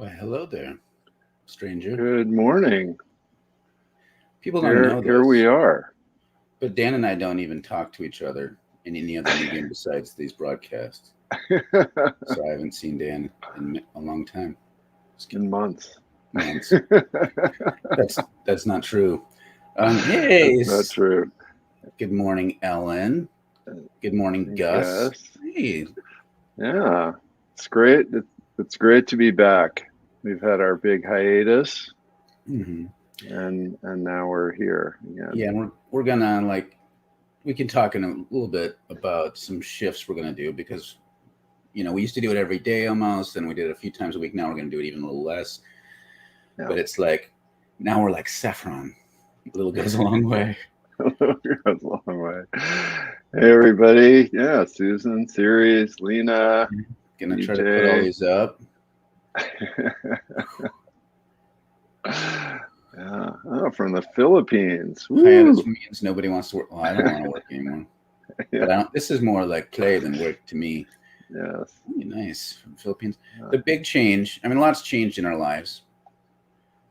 Well, hello there, stranger. Good morning. People don't Here, know here we this, are. but Dan and I don't even talk to each other in any other medium besides these broadcasts. So I haven't seen Dan in a long time. Just In kidding. months. Months. That's not true. Hey, That's not true. good morning, Ellen. Good morning, I Gus. guess. Hey, Yeah, it's great. It's great to be back. We've had our big hiatus, hmm and now we're here again. yeah, and we're gonna we can talk in a little bit about some shifts we're gonna do because we used to do it every day almost, and we did it a few times a week. Now we're going to do it even a little less. Yeah, But it's like now we're like saffron. A little goes a long way. that's a long way. Hey, everybody. Yeah, Susan, Ceres, Lena, Gonna try to put all DJ. these up. Yeah, oh, from the Philippines. Hiatus Woo! means nobody wants to work. Well, I don't want to work anymore. Yeah, But I don't. This is more like play than work to me. yes. Really nice from the Philippines. Yeah. The big change. I mean, lots changed in our lives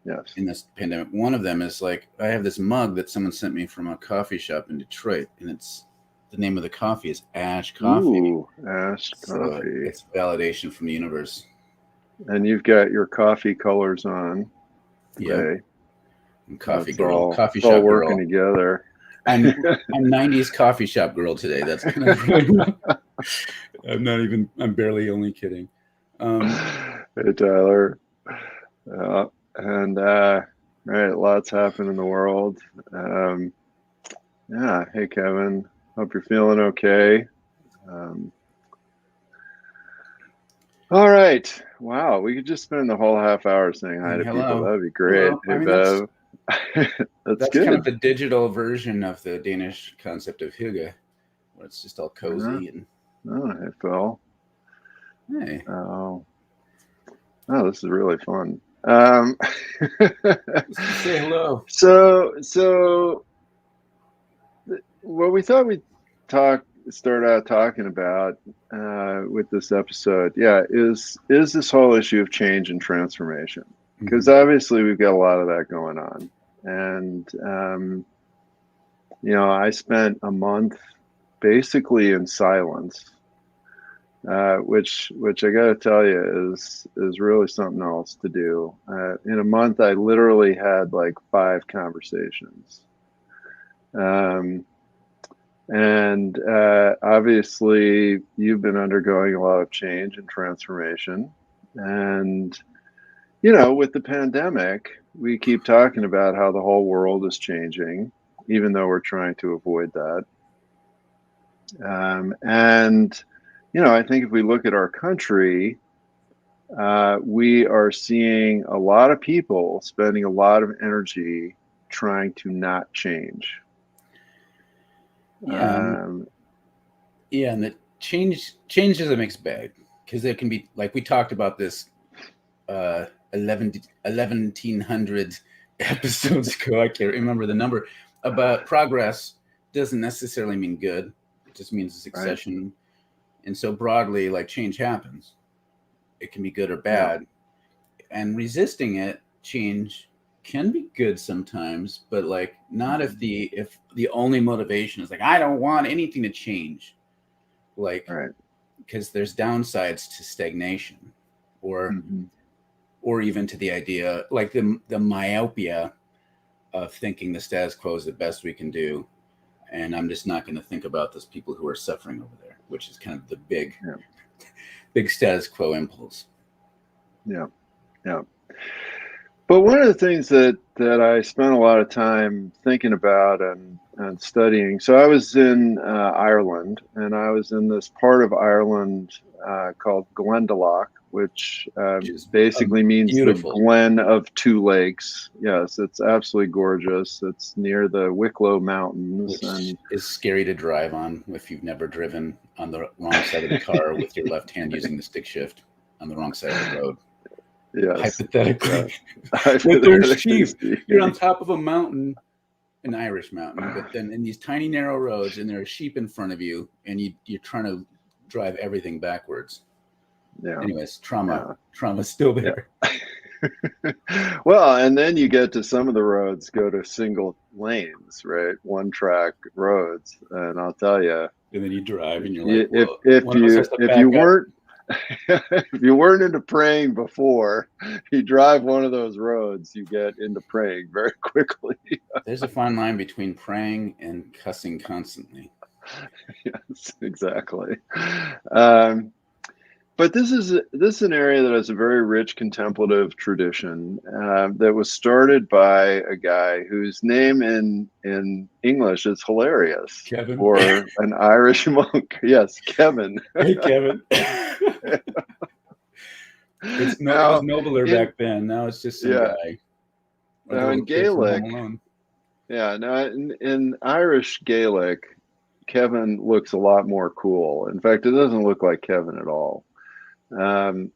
Yes. in this pandemic. One of them is like I have this mug that someone sent me from a coffee shop in Detroit, and it's the name of the coffee is Ash Coffee. Ooh, Ash So coffee. it's validation from the universe. And you've got your coffee colors on Yep. today. I'm coffee It's girl, all coffee it's all shop working girl. together. I'm 90s coffee shop girl today. That's kind of really, I'm barely only kidding. Hey, Tyler. And right, lots happen in the world. Um, yeah. Hey, Kevin. Hope you're feeling okay. Um, all right. Wow. We could just spend the whole half hour saying hi Saying to people. hello. That'd be great. Hello. Hey, I mean Bev. That's that's kind of good. the digital version of the Danish concept of hygge, where it's just all Uh-huh. cozy and Oh, hey, Phil. hey. Oh, this is really fun. Let's just say hello. so what we thought we'd start out talking about with this episode, yeah, is this whole issue of change and transformation. Because hmm obviously we've got a lot of that going on. And, I spent a month basically in silence, which I got to tell you is really something else to do. In a month, I literally had like 5 conversations, um, and obviously you've been undergoing a lot of change and transformation, and with the pandemic, we keep talking about how the whole world is changing, even though we're trying to avoid that. And I think if we look at our country, we are seeing a lot of people spending a lot of energy trying to not change. Yeah, Um, yeah, and the change is a mixed bag because there can be like we talked about this 11 1100 episodes ago. I can't remember the number about progress doesn't necessarily mean good. It just means a right? succession. And so broadly, like change happens. It can be good or Yeah. bad. And resisting it, change can be good sometimes, but like not Mm-hmm. if the only motivation is like I don't want anything to change. Like Right. because there's downsides to stagnation or Mm-hmm. or even to the idea like the myopia of thinking the status quo is the best we can do, and I'm just not going to think about those people who are suffering over there, which is kind of the Yeah. big status quo impulse. Yeah. Yeah. But one of the things that I spent a lot of time thinking about and studying. So I was in Ireland, and I was in this part of Ireland called Glendalough, which Which is basically means the beautiful. Glen of Two Lakes. Yes, it's absolutely gorgeous. It's near the Wicklow Mountains, Which and is scary to drive on if you've never driven on the wrong side of the car with your left hand using the stick shift on the wrong side of the road. yes, Hypothetically, yes, with their hypothetically sheep, you're on speaking. top of a mountain, an Irish mountain, but then in these tiny narrow roads, and there are sheep in front of you, and you're trying to drive everything backwards. Yeah. Anyways, Yeah. trauma's still Yeah. there. Well, and then you get to some of the roads go to single lanes, right? One track roads, and I'll tell you, And then you drive and if you're like, you if well, if one of us has you to if you back up. weren't if you weren't into praying before, you drive one of those roads, you get into praying very quickly. There's a fine line between praying and cussing constantly. Yes, exactly. Um, But this is an area that has a very rich contemplative tradition that was started by a guy whose name in English is hilarious Kevin. for an Irish monk. Yes, Kevin. Hey, Kevin. It was Now nobler in back then. Now it's just some yeah guy, like a now in little kid from Home Gaelic, Alone. yeah, now in Irish Gaelic, Kevin looks a lot more cool. In fact, it doesn't look like Kevin at all. Um,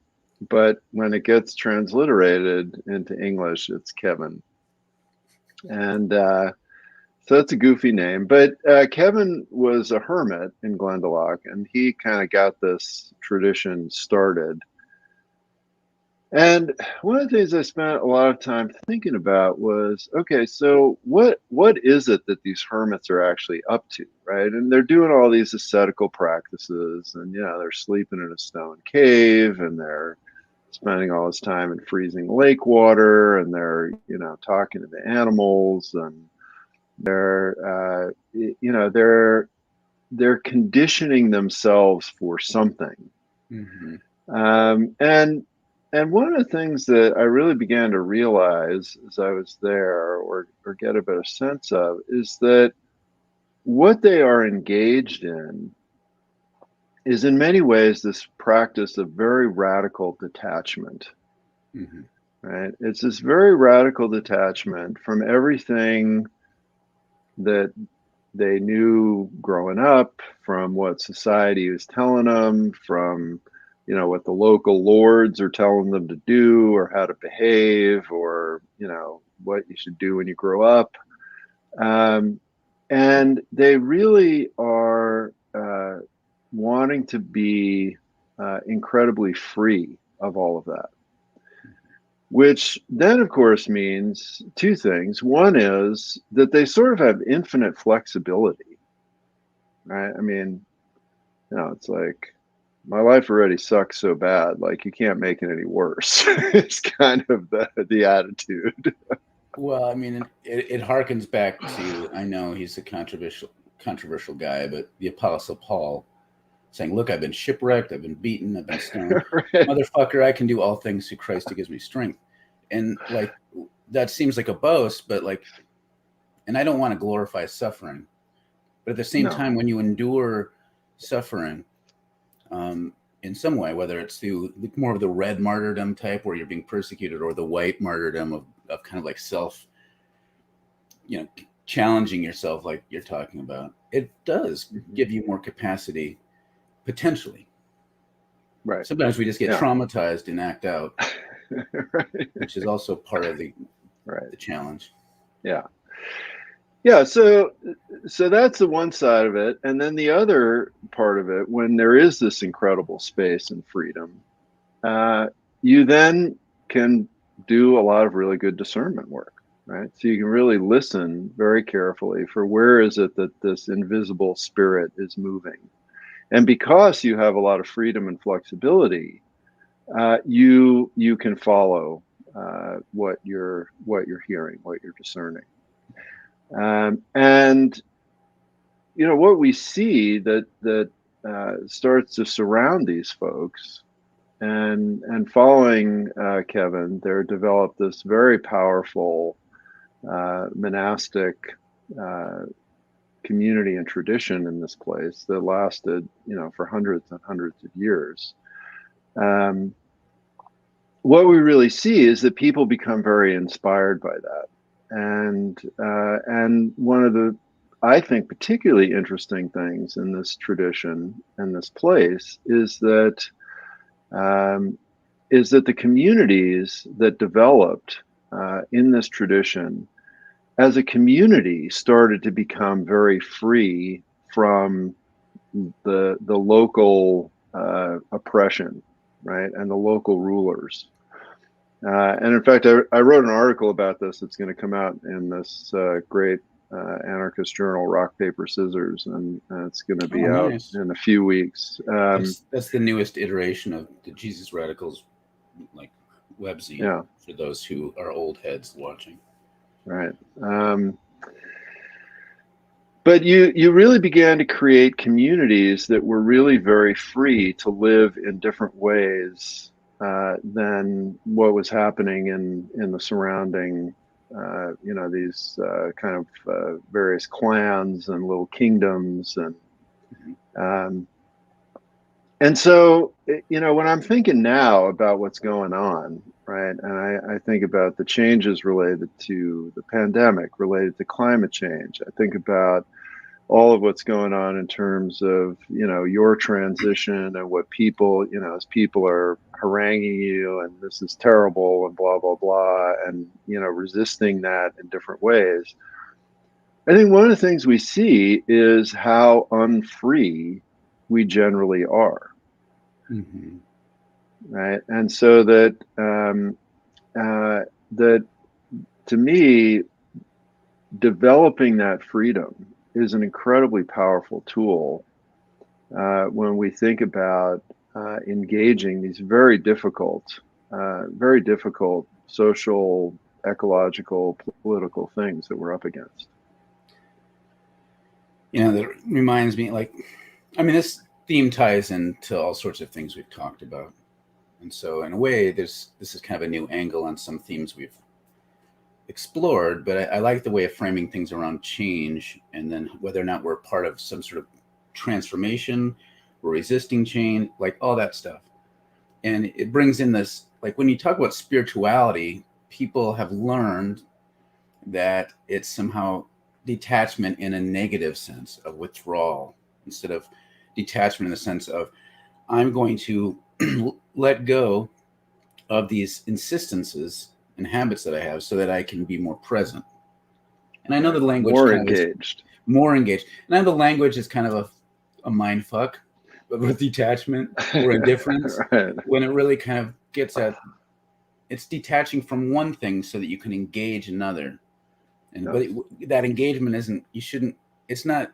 but when it gets transliterated into English, it's Kevin. And so it's a goofy name. But Kevin was a hermit in Glendalough, and he kind of got this tradition started. And one of the things I spent a lot of time thinking about was, okay, so what is it that these hermits are actually up to, right? And they're doing all these ascetical practices, and they're sleeping in a stone cave, and they're spending all this time in freezing lake water, and they're talking to the animals, and they're conditioning themselves for something. Mm-hmm. And one of the things that I really began to realize as I was there, or get a better sense of, is that what they are engaged in is in many ways this practice of very radical detachment. Mm-hmm. Right? It's this very radical detachment from everything that they knew growing up, from what society was telling them, from what the local lords are telling them to do, or how to behave, or what you should do when you grow up. And they really are wanting to be incredibly free of all of that. Which then, of course, means two things. One is that they sort of have infinite flexibility, right? I mean, it's like, my life already sucks so bad, like you can't make it any worse. It's kind of the attitude. Well, I mean, it harkens back to, I know he's a controversial guy, but the Apostle Paul saying, "Look, I've been shipwrecked, I've been beaten, I've been stoned, Right? motherfucker, I can do all things through Christ who gives me strength." And like that seems like a boast, but like, and I don't want to glorify suffering, but at the same No. time, when you endure suffering, in some way, whether it's through more of the red martyrdom type where you're being persecuted, or the white martyrdom of kind of like self, challenging yourself, like you're talking about, it does give you more capacity, potentially. Right. Sometimes we just get Yeah. traumatized and act out, Right. which is also part of the Right. challenge. Yeah. Yeah. So that's the one side of it. And then the other part of it, when there is this incredible space and freedom, you then can do a lot of really good discernment work, right? So you can really listen very carefully for where is it that this invisible spirit is moving. And because you have a lot of freedom and flexibility, you can follow what you're hearing, what you're discerning. And what we see that starts to surround these folks, and following Kevin, they're developed this very powerful monastic community and tradition in this place that lasted, for hundreds and hundreds of years. What we really see is that people become very inspired by that, and one of the, I think, particularly interesting things in this tradition and this place um, is that the communities that developed in this tradition, as a community, started to become very free from the local oppression. right, and the local rulers. And in fact, I wrote an article about this. It's going to come out in this great anarchist journal, Rock, Paper, Scissors, and it's going to be out nice. in a few weeks. That's the newest iteration of the Jesus Radicals, like webzine. Yeah. For those who are old heads watching. Right. But you really began to create communities that were really very free to live in different ways than what was happening in the surrounding, these kind of various clans and little kingdoms. And so, when I'm thinking now about what's going on, right, and I think about the changes related to the pandemic, related to climate change, I think about all of what's going on in terms of, your transition and what people, as people are haranguing you and this is terrible and blah, blah, blah, and, resisting that in different ways. I think one of the things we see is how unfree we generally are. Mm-hmm. Right. And so that, that to me, developing that freedom is an incredibly powerful tool when we think about engaging these very difficult social, ecological, political things that we're up against. That reminds me, this theme ties into all sorts of things we've talked about. And so in a way, this is kind of a new angle on some themes we've explored, but I like the way of framing things around change, and then whether or not we're part of some sort of transformation, we're resisting change, like all that stuff. And it brings in this, like when you talk about spirituality, people have learned that it's somehow detachment in a negative sense of withdrawal, instead of detachment in the sense of I'm going to let go of these insistences and habits that I have so that I can be more present. And I know the language more kind engaged. Of more engaged. And I know the language is kind of a mind fuck with detachment or indifference, right. When it really kind of gets at it's detaching from one thing so that you can engage another. And but that engagement it's not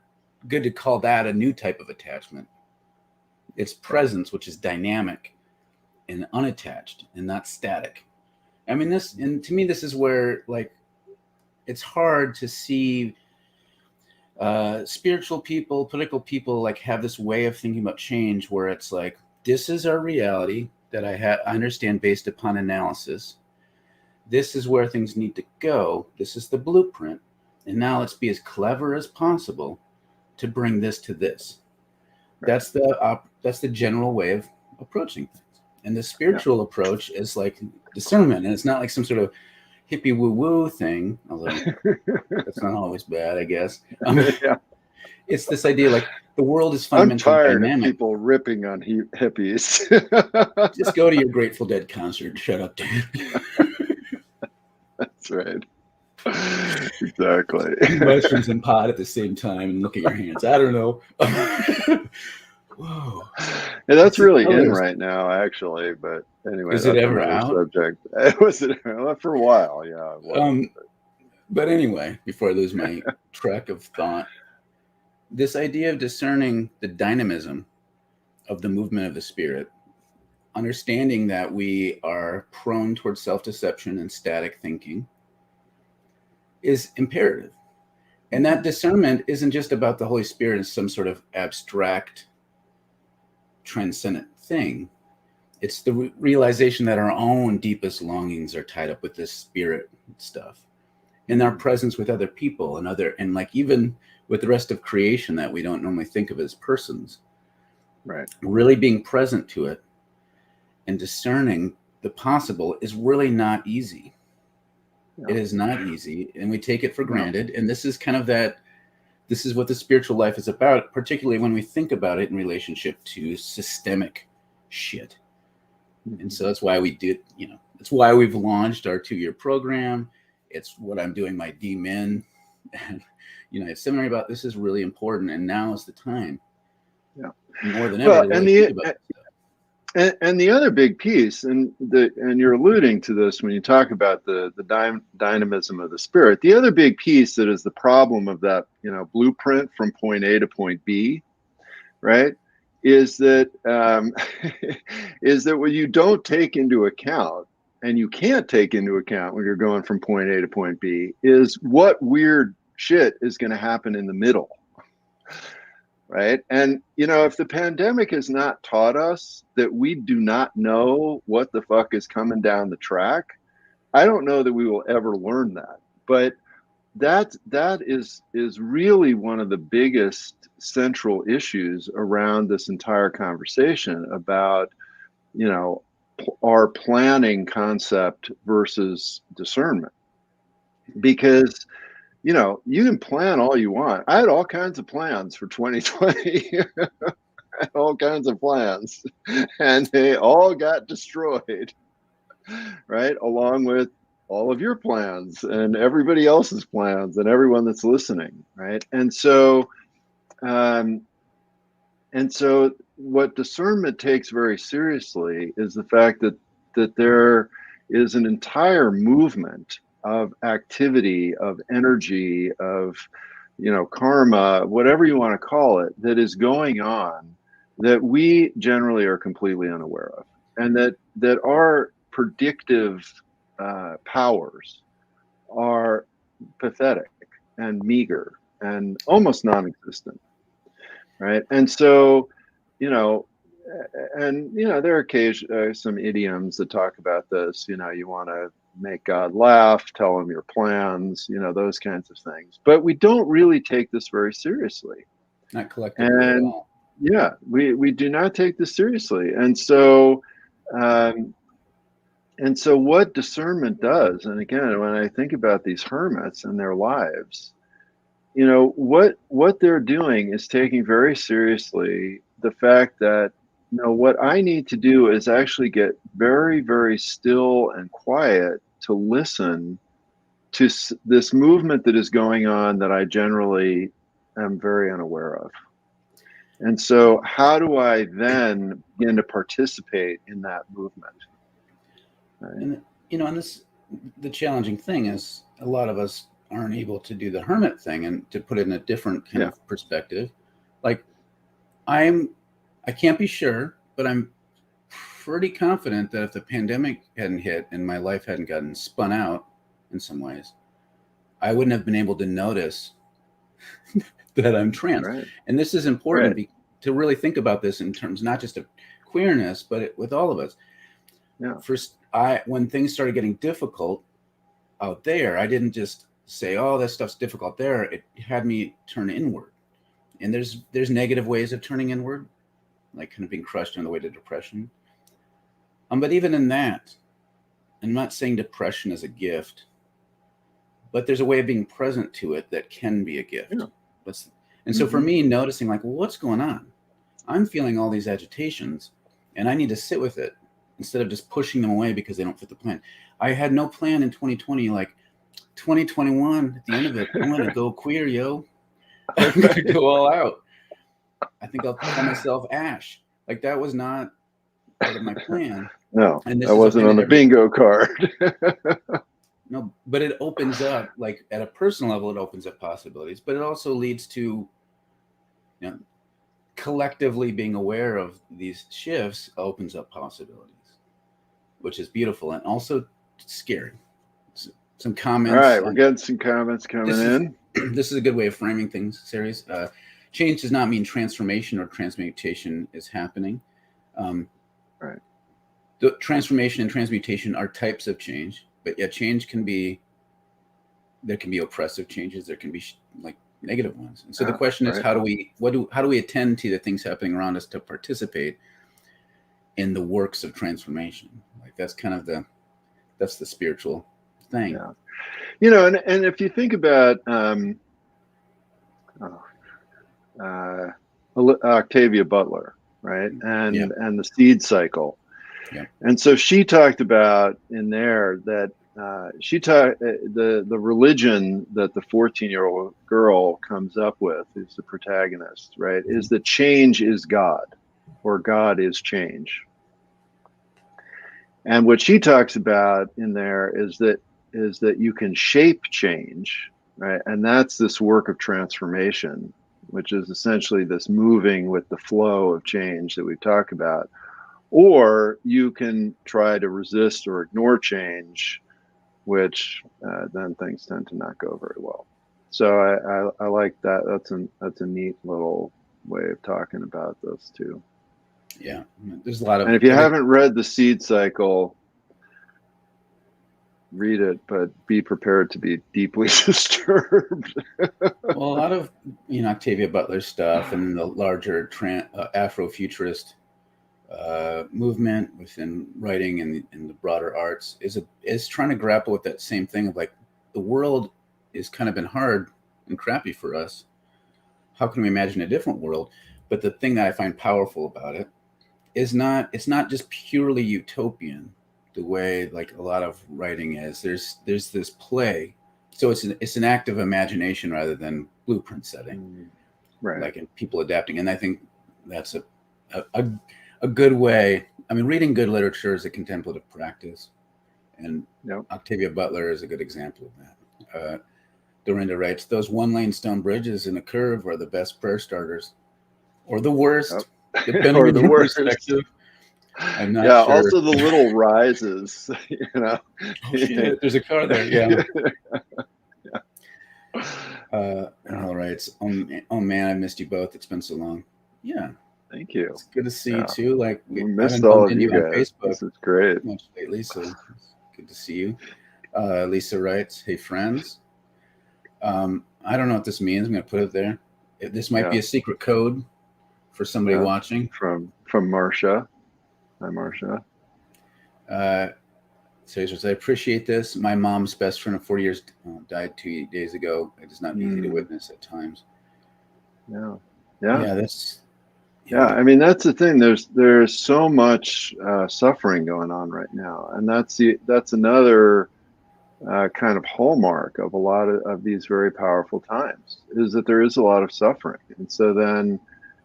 good to call that a new type of attachment. It's presence, which is dynamic and unattached and not static. I mean, to me, this is where, like, it's hard to see spiritual people, political people, like, have this way of thinking about change where it's like, this is our reality that I understand based upon analysis. This is where things need to go. This is the blueprint. And now let's be as clever as possible to bring this to this. Right. That's the general way of approaching things. And the spiritual approach is like discernment. And it's not like some sort of hippie woo-woo thing, although that's not always bad, I guess. It's this idea, like, the world is fundamentally dynamic. I'm tired dynamic. of people ripping on hippies. Just go to your Grateful Dead concert. Shut up, Dan. That's right. Exactly. Mushrooms and pot at the same time and look at your hands. I don't know. Whoa. Yeah, that's really in right now, actually. But anyway, is it ever out? Subject. It was for a while, yeah. But anyway, before I lose my track of thought, this idea of discerning the dynamism of the movement of the spirit, understanding that we are prone towards self-deception and static thinking, is imperative. And that discernment isn't just about the Holy Spirit as some sort of abstract, transcendent thing. It's the realization that our own deepest longings are tied up with this spirit stuff, and our presence with other people and like even with the rest of creation that we don't normally think of as persons. Right. Really being present to it and discerning the possible is really not easy. It is not easy, and we take it for granted. And this is kind of this is what the spiritual life is about, particularly when we think about it in relationship to systemic shit. And so that's why we did, it's why we've launched our 2-year program. It's what I'm doing my DMin. And, a seminary about this is really important. And now is the time. Yeah. More than ever. To really think about And the other big piece, and you're alluding to this when you talk about the dynamism of the spirit. The other big piece that is the problem of that, blueprint from point A to point B, right, is that is that what you don't take into account, and you can't take into account when you're going from point A to point B, is what weird shit is going to happen in the middle. Right. And, if the pandemic has not taught us that we do not know what the fuck is coming down the track, I don't know that we will ever learn that. But that is really one of the biggest central issues around this entire conversation about, our planning concept versus discernment. Because you can plan all you want. I had all kinds of plans for 2020, all kinds of plans, and they all got destroyed, right? Along with all of your plans and everybody else's plans and everyone that's listening, right? And so, what discernment takes very seriously is the fact that there is an entire movement of activity, of energy, of karma, whatever you want to call it, that is going on that we generally are completely unaware of, and that our predictive powers are pathetic and meager and almost non-existent, right? And so, there are some idioms that talk about this. You want to make God laugh, tell him your plans, those kinds of things. But we don't really take this very seriously. Not collectively at all. Yeah, we do not take this seriously. And so, what discernment does, and again, when I think about these hermits and their lives, what they're doing is taking very seriously the fact that what I need to do is actually get very, very still and quiet to listen to this movement that is going on that I generally am very unaware of. And so how do I then begin to participate in that movement? Right? And the challenging thing is a lot of us aren't able to do the hermit thing, and to put it in a different kind of perspective. Like I can't be sure, but I'm pretty confident that if the pandemic hadn't hit and my life hadn't gotten spun out in some ways, I wouldn't have been able to notice that I'm trans. Right. And this is important to really think about this in terms not just of queerness, but with all of us. Yeah. First, when things started getting difficult out there, I didn't just say, "Oh, that stuff's difficult there." It had me turn inward. And there's negative ways of turning inward, like kind of being crushed on the way to depression. But even in that, I'm not saying depression is a gift, but there's a way of being present to it that can be a gift. Yeah. And so for me, noticing like, well, what's going on? I'm feeling all these agitations, and I need to sit with it instead of just pushing them away because they don't fit the plan. I had no plan in 2020, like 2021, at the end of it, I'm going to go queer, yo. I'm going to go all out. I think I'll call myself Ash. Like that was not part of my plan. No, and that wasn't on the bingo card. No, but it opens up, like at a personal level, it opens up possibilities, but it also leads to, collectively being aware of these shifts opens up possibilities, which is beautiful and also scary. Some comments. All right, we're getting some comments coming in. This is a good way of framing things, Series. Change does not mean transformation or transmutation is happening. Right. The transformation and transmutation are types of change, but yeah, change there can be oppressive changes. There can be like negative ones. And so the question is, how do we attend to the things happening around us to participate in the works of transformation? Like that's kind of that's the spiritual thing. Yeah. And if you think about Octavia Butler, right, and the seed cycle, and so she talked about in there that the religion that the 14-year-old girl comes up with, who's the protagonist, right, is that change is God, or God is change. And what she talks about in there is that you can shape change, right? And that's this work of transformation, which is essentially this moving with the flow of change that we've talked about. Or you can try to resist or ignore change, which then things tend to not go very well. So I like that. That's a neat little way of talking about this too. Yeah, there's a lot And of if you haven't read The Seed Cycle, read it, but be prepared to be deeply disturbed. well, a lot of Octavia Butler stuff and the larger Afrofuturist movement within writing and the broader arts is trying to grapple with that same thing of like the world is kind of been hard and crappy for us. How can we imagine a different world? But the thing that I find powerful about it is it's not just purely utopian the way like a lot of writing is. There's this play, so it's an act of imagination rather than blueprint setting, Right. like in people adapting. And I think that's a good way. I mean, reading good literature is a contemplative practice, and Yep. Octavia Butler is a good example of that. Dorinda writes, "Those one-lane stone bridges in a curve are the best prayer starters, or the worst, Yep. depending Or on the your worst. perspective." I'm not Yeah. sure. Also, the little rises. Oh shit! There's a car there. Yeah. Yeah. Hell writes, oh man, I missed you both. It's been so long. Yeah, Thank you. it's good to see you Yeah. too. Like We I missed haven't all bumped of into you you on guys. Facebook This is great. much lately, so it's good to see you. Lisa writes, "Hey friends, I don't know what this means. I'm going to put it there. This might Yeah. be a secret code for somebody Yeah. watching." From Marcia. Hi, Marcia. So he says, "I appreciate this. My mom's best friend of 40 years died 2 days ago. It is not easy to witness at times." Yeah. Yeah. Yeah, that's Yeah. I mean, that's the thing. There's so much suffering going on right now, and that's another kind of hallmark of a lot of these very powerful times is that there is a lot of suffering. And so then,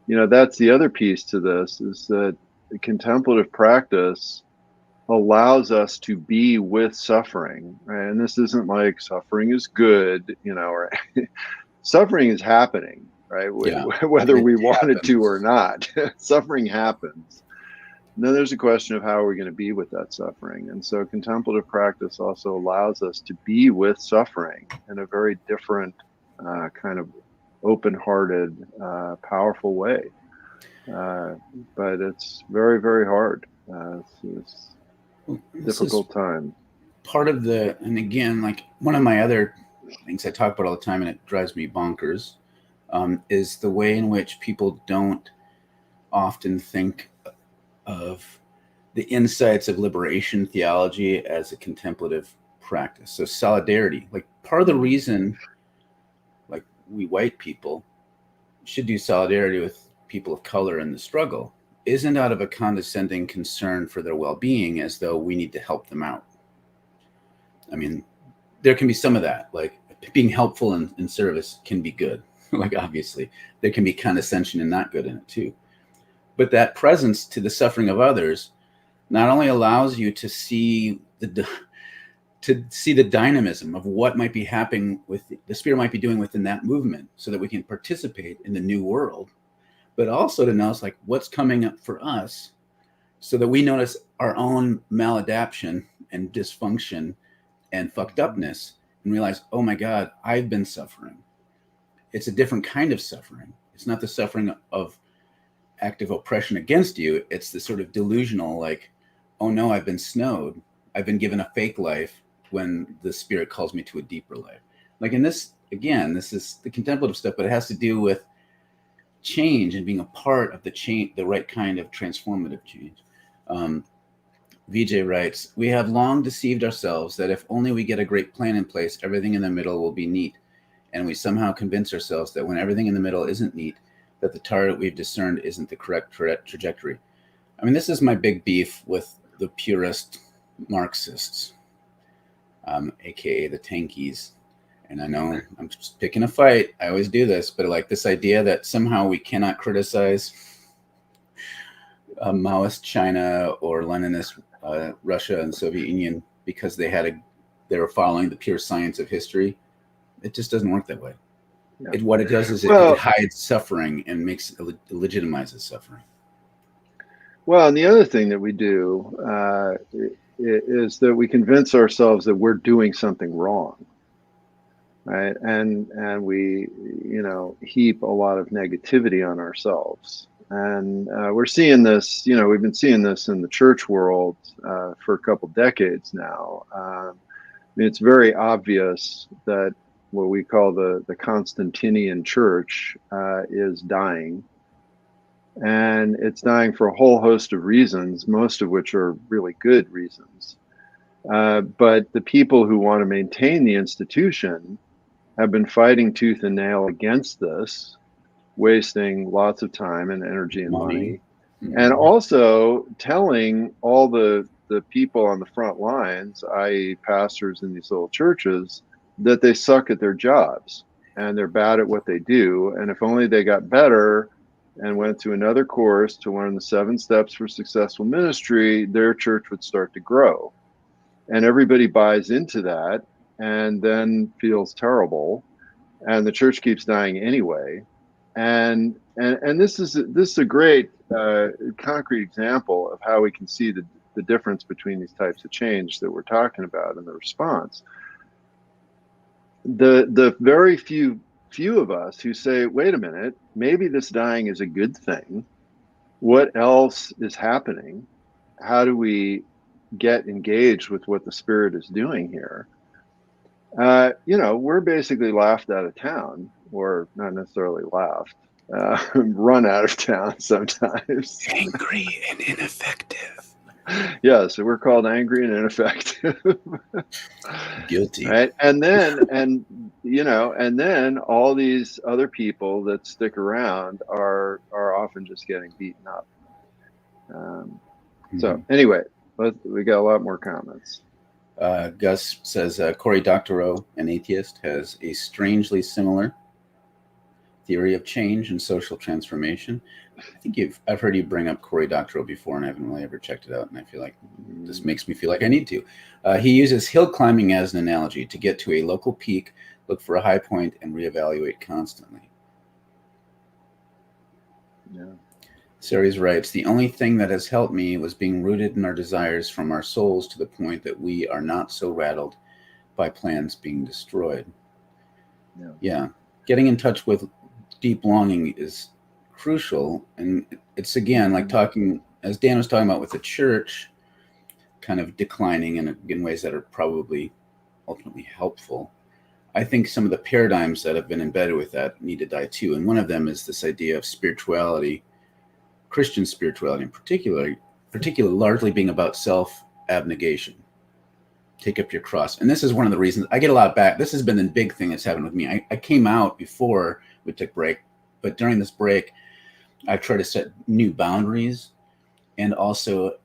that's the other piece to this is that the contemplative practice allows us to be with suffering, right? And this isn't like suffering is good, or suffering is happening, right? yeah. Whether It we want it to or happens. not, suffering happens. And then there's a question of how are we going to be with that suffering. And so contemplative practice also allows us to be with suffering in a very different kind of open-hearted, powerful way. But it's very, very hard. It's This is difficult time. part of and again, like one of my other things I talk about all the time, and it drives me bonkers, is the way in which people don't often think of the insights of liberation theology as a contemplative practice. So solidarity, like part of the reason, like we white people should do solidarity with people of color in the struggle, isn't out of a condescending concern for their well-being, as though we need to help them out. I mean, there can be some of that, like being helpful in service can be good. Like obviously, there can be condescension and not good in it too. But that presence to the suffering of others not only allows you to see the dynamism of what might be happening with the spirit might be doing within that movement, so that we can participate in the new world, but also to notice like what's coming up for us, so that we notice our own maladaptation and dysfunction and fucked upness and realize, oh my God, I've been suffering. It's a different kind of suffering. It's not the suffering of active oppression against you. It's the sort of delusional, like, oh no, I've been snowed. I've been given a fake life when the spirit calls me to a deeper life. Like in this, again, this is the contemplative stuff, but it has to do with change and being a part of the change, the right kind of transformative change. VJ writes, "We have long deceived ourselves that if only we get a great plan in place, everything in the middle will be neat. And we somehow convince ourselves that when everything in the middle isn't neat, that the target we've discerned isn't the correct trajectory." I mean, this is my big beef with the purist Marxists, aka the tankies. And I know I'm just picking a fight. I always do this, but like this idea that somehow we cannot criticize Maoist China or Leninist Russia and Soviet Union because they were following the pure science of history. It just doesn't work that way. Yeah. What it does is Well, it hides suffering and legitimizes suffering. well, and the other thing that we do is that we convince ourselves that we're doing something wrong, right? And we, heap a lot of negativity on ourselves. And we're seeing this, we've been seeing this in the church world for a couple decades now. I mean, it's very obvious that what we call the Constantinian church is dying. And it's dying for a whole host of reasons, most of which are really good reasons. But the people who want to maintain the institution have been fighting tooth and nail against this, wasting lots of time and energy and money, and also telling all the people on the front lines, i.e., pastors in these little churches, that they suck at their jobs and they're bad at what they do. And if only they got better and went to another course to learn the 7 steps for successful ministry, their church would start to grow. And everybody buys into that and then feels terrible. And the church keeps dying anyway. And this is a great concrete example of how we can see the difference between these types of change that we're talking about and the response. The very few of us who say, wait a minute, maybe this dying is a good thing. What else is happening? How do we get engaged with what the Spirit is doing here? We're basically laughed out of town, or not necessarily laughed, run out of town sometimes. Angry and ineffective. Yeah, so we're called angry and ineffective. Guilty. Right? And then all these other people that stick around are often just getting beaten up. So anyway, we got a lot more comments. Gus says Cory Doctorow, an atheist, has a strangely similar theory of change and social transformation. I think I've heard you bring up Cory Doctorow before, and I haven't really ever checked it out. And I feel like this makes me feel like I need to. He uses hill climbing as an analogy to get to a local peak, look for a high point, and reevaluate constantly. Yeah. Ceres writes, the only thing that has helped me was being rooted in our desires from our souls to the point that we are not so rattled by plans being destroyed. Yeah. Getting in touch with deep longing is crucial. And it's, again, like talking, as Dan was talking about with the church kind of declining in ways that are probably ultimately helpful. I think some of the paradigms that have been embedded with that need to die too. And one of them is this idea of spirituality, Christian spirituality in particular largely being about self-abnegation. Take up your cross. And this is one of the reasons I get a lot back. This has been the big thing that's happened with me. I came out before we took break, but during this break, I've tried to set new boundaries and also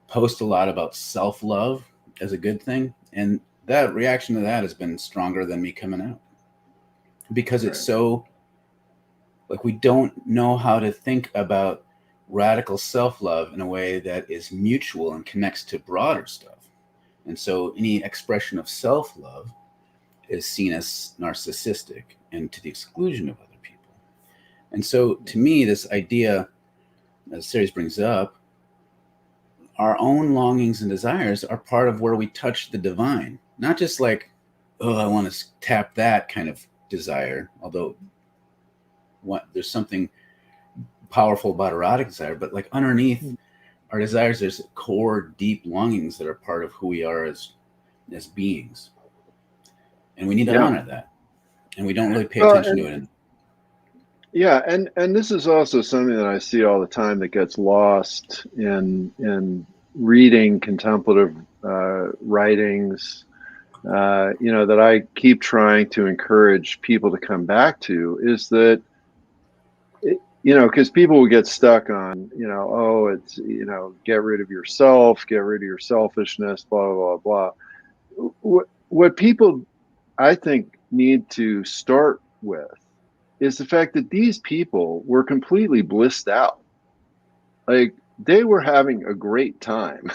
post a lot about self-love as a good thing. And that reaction to that has been stronger than me coming out, because it's so, like, we don't know how to think about radical self-love in a way that is mutual and connects to broader stuff. And so any expression of self-love is seen as narcissistic and to the exclusion of other people. And so to me, this idea, as Ceres brings up, our own longings and desires are part of where we touch the divine, not just like, oh, I want to tap that kind of desire, although there's something powerful about erotic desire, but like underneath our desires, there's core deep longings that are part of who we are as beings. And we need to honor that. And we don't really pay attention to it. Yeah, and this is also something that I see all the time that gets lost in reading contemplative writings, that I keep trying to encourage people to come back to, is that, because people will get stuck on, it's, get rid of yourself, get rid of your selfishness, blah, blah, blah, blah. What people, I think, need to start with is the fact that these people were completely blissed out. Like, they were having a great time.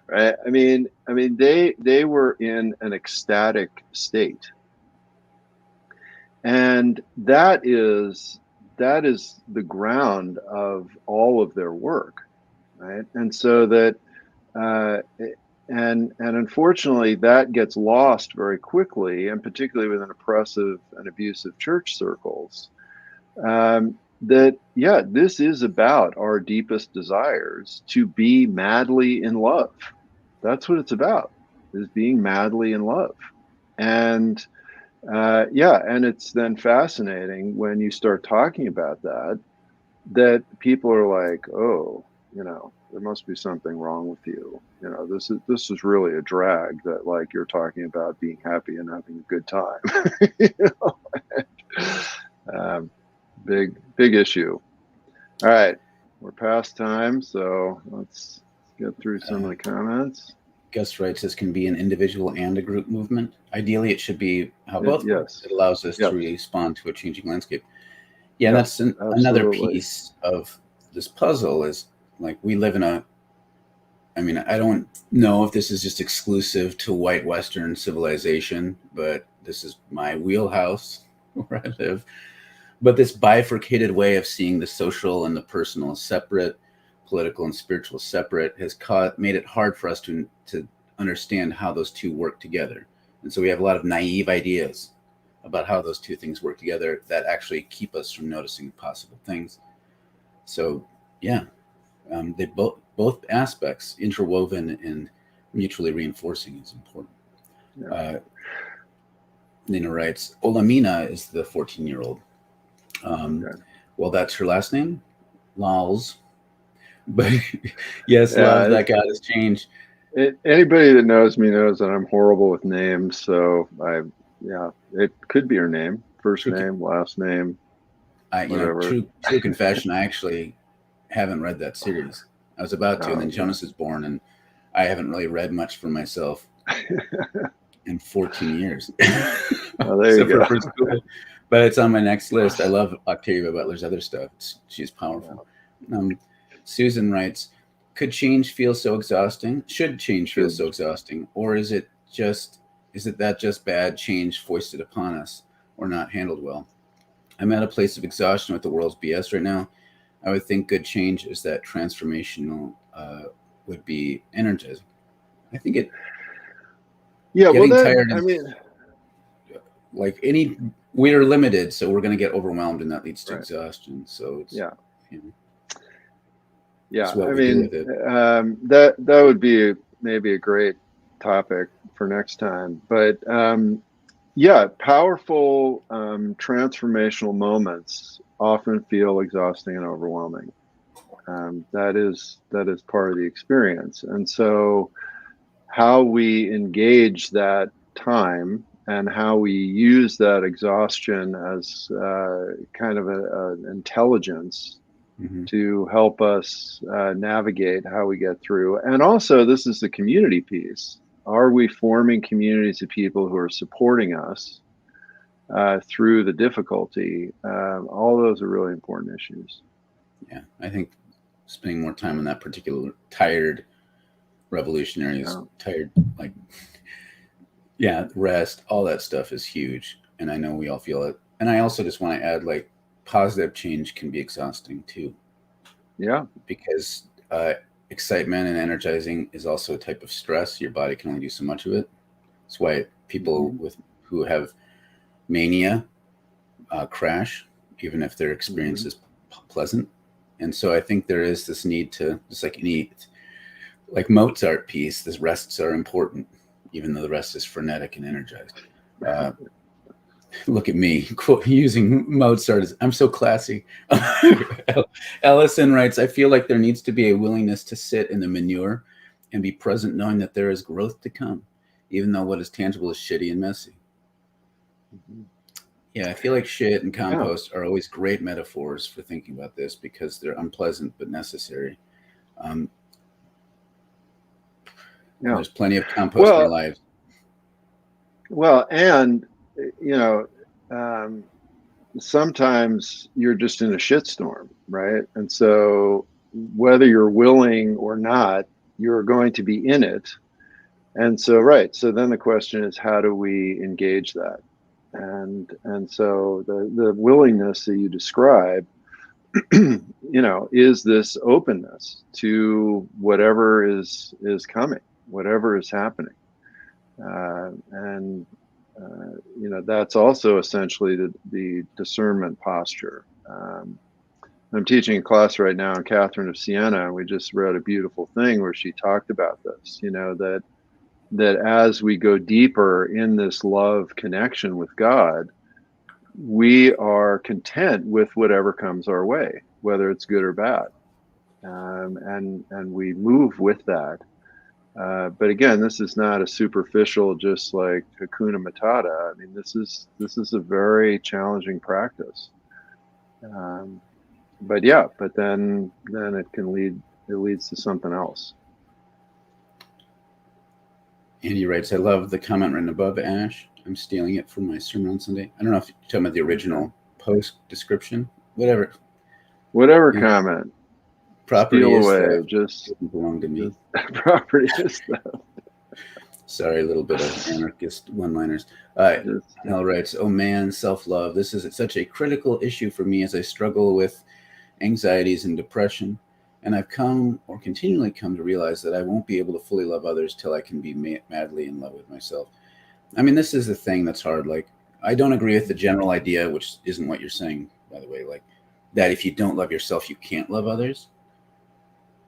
Right? They were in an ecstatic state. And that is the ground of all of their work, right? And so that uh, and unfortunately that gets lost very quickly, and particularly within oppressive and abusive church circles. That yeah, this is about our deepest desires to be madly in love. That's what it's about, is being madly in love. And yeah, and it's then fascinating when you start talking about that people are like, oh, there must be something wrong with you. This is really a drag, that like you're talking about being happy and having a good time. You know? um, big issue. All right, we're past time, so let's get through some of the comments. Gus writes, this can be an individual and a group movement. Ideally, it should be how both work. Yes. It allows us Yep. to respond to a changing landscape. Yeah, Yep. that's another Absolutely. piece of this puzzle is like we live in a, I mean, I don't know if this is just exclusive to white Western civilization, but this is my wheelhouse where I live. But this bifurcated way of seeing the social and the personal as separate, political and spiritual separate, has made it hard for us to understand how those two work together. And so we have a lot of naive ideas about how those two things work together that actually keep us from noticing possible things. So yeah, they both aspects, interwoven and mutually reinforcing, is important. Yeah. Nina writes, Olamina is the 14-year-old. Okay. Well, that's her last name, Lols. But yes, Yeah, love that God has changed. anybody that knows me knows that I'm horrible with names. So yeah, it could be her name, first True, name, last name, whatever. true confession. I actually haven't read that series. I was about to, and then Okay. Jonas is born, and I haven't really read much for myself in 14 years, Well, there you except for go. first school. But it's on my next list. I love Octavia Butler's other stuff. She's powerful. Susan writes, could change feel so exhausting? Should change feel so exhausting? Or is it that just bad change foisted upon us or not handled well? I'm at a place of exhaustion with the world's BS right now. I would think good change is that transformational would be energizing. I think it Yeah, well, getting tired I is mean, like we are limited, so we're going to get overwhelmed, and that leads to right. exhaustion. So it's Yeah. it's Yeah. what I we do mean, with it. that would be maybe a great topic for next time. But yeah, powerful transformational moments often feel exhausting and overwhelming. That is part of the experience. And so how we engage that time and how we use that exhaustion as kind of an intelligence Mm-hmm. to help us navigate how we get through. And also, this is the community piece. Are we forming communities of people who are supporting us through the difficulty? All those are really important issues. Yeah, I think spending more time on that particular tired revolutionaries, Yeah. tired, like, yeah, rest, all that stuff is huge. And I know we all feel it. And I also just want to add, like, positive change can be exhausting too, Yeah. because excitement and energizing is also a type of stress. Your body can only do so much of it. That's why people who have mania crash, even if their experience is pleasant. And so I think there is this need to, just like any, like Mozart piece, this rests are important, even though the rest is frenetic and energized. Look at me using Mozart as, I'm so classy. Ellison writes, I feel like there needs to be a willingness to sit in the manure and be present, knowing that there is growth to come, even though what is tangible is shitty and messy. Yeah, I feel like shit and compost are always great metaphors for thinking about this because they're unpleasant but necessary. There's plenty of compost in our lives. Well, and you know, sometimes you're just in a shitstorm, right? And so whether you're willing or not, you're going to be in it. And so, right. So then the question is, how do we engage that? And so the willingness that you describe, is this openness to whatever is coming, whatever is happening, and that's also essentially the discernment posture. I'm teaching a class right now in Catherine of Siena, and we just read a beautiful thing where she talked about this. That as we go deeper in this love connection with God, we are content with whatever comes our way, whether it's good or bad, and we move with that. But again, this is not a superficial, just like Hakuna Matata. I mean, this is a very challenging practice. But then it leads to something else. Andy writes, I love the comment written above, Ash. I'm stealing it from my sermon on Sunday. I don't know if you're talking about the original post description, whatever. Comment. Property Steal is away. stuff. Just doesn't belong to me. Property is stuff. Sorry, a little bit of anarchist one-liners. Nell writes, oh man, self-love. This is such a critical issue for me as I struggle with anxieties and depression. And I've continually come to realize that I won't be able to fully love others till I can be madly in love with myself. I mean, this is the thing that's hard. Like, I don't agree with the general idea, which isn't what you're saying, by the way, like that if you don't love yourself, you can't love others.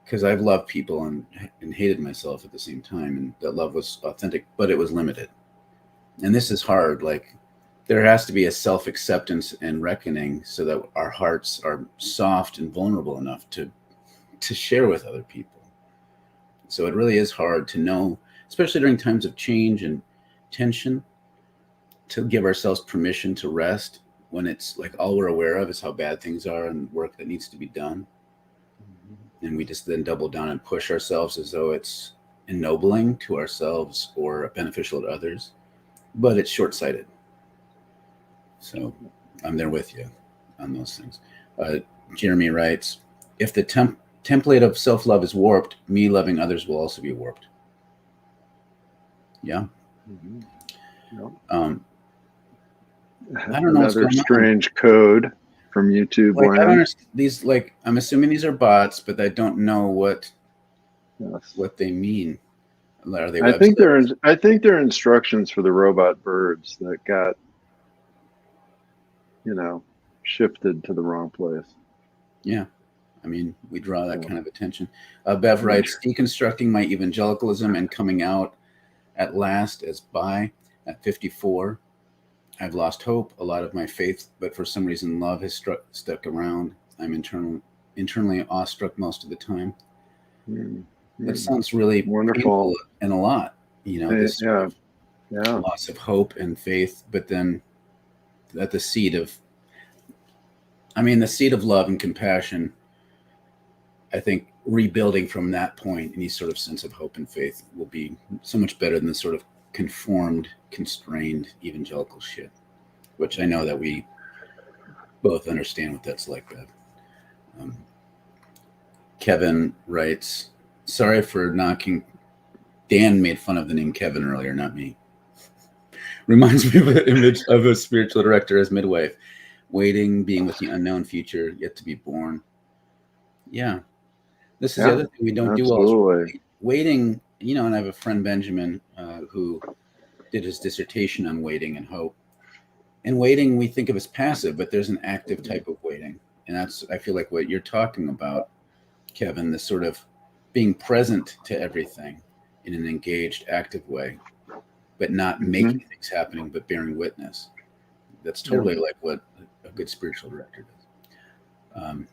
Because I've loved people and hated myself at the same time, and that love was authentic, but it was limited. And this is hard. Like, there has to be a self-acceptance and reckoning so that our hearts are soft and vulnerable enough to share with other people. So it really is hard to know, especially during times of change and tension, to give ourselves permission to rest when it's like all we're aware of is how bad things are and work that needs to be done. And we just then double down and push ourselves as though it's ennobling to ourselves or beneficial to others, but it's short-sighted. So I'm there with you on those things. Jeremy writes, if the template of self-love is warped, me loving others will also be warped. Yeah. Mm-hmm. I don't know. Another strange code from YouTube. Like, I don't understand these. Like, I'm assuming these are bots, but I don't know what they mean. Are they? I think they're instructions for the robot birds that got, shifted to the wrong place. Yeah. I mean, we draw that kind of attention. Bev writes, deconstructing my evangelicalism and coming out at last as bi at 54. I've lost hope, a lot of my faith, but for some reason, love has stuck around. I'm internally awestruck most of the time. That sounds really wonderful and a lot, this loss of hope and faith, but then at the seed of love and compassion, I think rebuilding from that point, any sort of sense of hope and faith will be so much better than the sort of conformed, constrained evangelical shit, which I know that we both understand what that's like. Kevin writes, sorry for knocking. Dan made fun of the name Kevin earlier, not me. Reminds me of an image of a spiritual director as midwife, waiting, being with the unknown future, yet to be born. Yeah. This is the other thing we don't do well. Waiting, and I have a friend, Benjamin, who did his dissertation on waiting and hope. And waiting, we think of as passive, but there's an active type of waiting. And that's, I feel like, what you're talking about, Kevin, this sort of being present to everything in an engaged, active way, but not making things happening, but bearing witness. That's totally like what a good spiritual director does.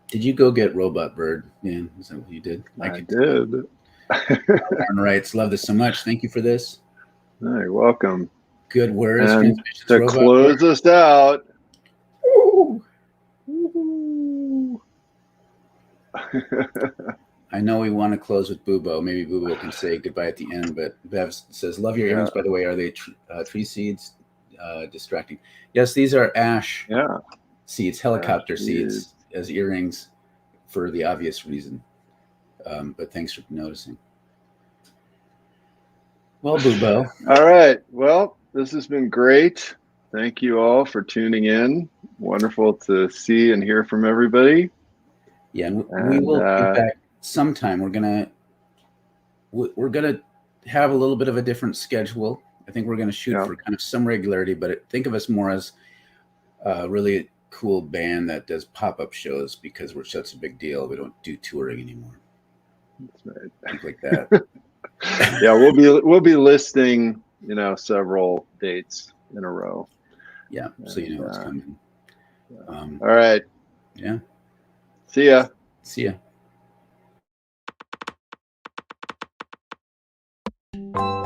Did you go get Robot Bird, man? Is that what you did? I did. Aaron writes, love this so much. Thank you for this. Oh, you're welcome. Good words. And to close us out. I know we want to close with Bubo. Maybe Bubo can say goodbye at the end, but Bev says, love your earrings, by the way. Are they tree seeds? Distracting. Yes, these are ash seeds, helicopter seeds as earrings for the obvious reason. But thanks for noticing. Well, Boo-Bo. All right. Well, this has been great. Thank you all for tuning in. Wonderful to see and hear from everybody. Yeah, and we will be back sometime. We're gonna have a little bit of a different schedule. I think we're gonna shoot for kind of some regularity, but think of us more as a really cool band that does pop-up shows because we're such a big deal. We don't do touring anymore. That's right. Think like that. Yeah, we'll be listing, several dates in a row. Yeah, so you know what's coming. All right. Yeah. See ya. See ya.